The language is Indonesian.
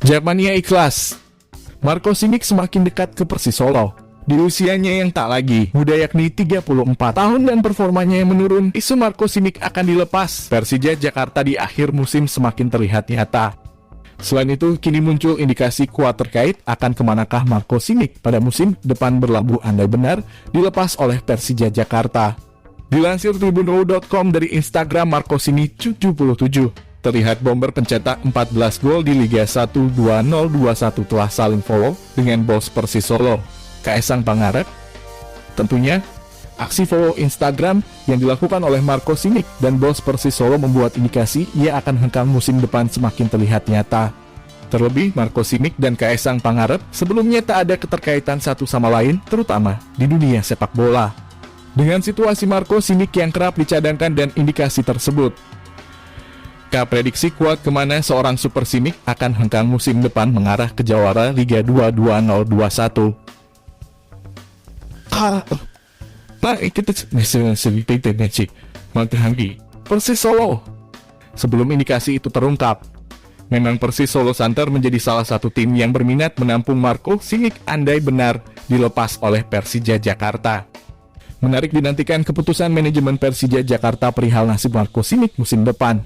Jackmania ikhlas. Marco Simic semakin dekat ke Persis Solo. Di usianya yang tak lagi muda yakni 34 tahun dan performanya yang menurun, isu Marco Simic akan dilepas Persija Jakarta di akhir musim semakin terlihat nyata. Selain itu, kini muncul indikasi kuat terkait akan kemanakah Marco Simic pada musim depan berlabuh andai benar dilepas oleh Persija Jakarta. Dilansir tribunrow.com dari Instagram Marco Simic 77, terlihat bomber pencetak 14 gol di Liga 1 2021 telah saling follow dengan bos Persis Solo, Kaesang Pangarep. Tentunya, aksi follow Instagram yang dilakukan oleh Marco Simic dan bos Persis Solo membuat indikasi ia akan hengkang musim depan semakin terlihat nyata. Terlebih, Marco Simic dan Kaesang Pangarep sebelumnya tak ada keterkaitan satu sama lain, terutama di dunia sepak bola. Dengan situasi Marco Simic yang kerap dicadangkan dan indikasi tersebut, prediksi kuat kemana seorang Super Simic akan hengkang musim depan mengarah ke jawara Liga 2 2021. Persis Solo. Sebelum indikasi itu terungkap, memang Persis Solo Santer menjadi salah satu tim yang berminat menampung Marco Simic andai benar dilepas oleh Persija Jakarta. Menarik dinantikan keputusan manajemen Persija Jakarta perihal nasib Marco Simic musim depan.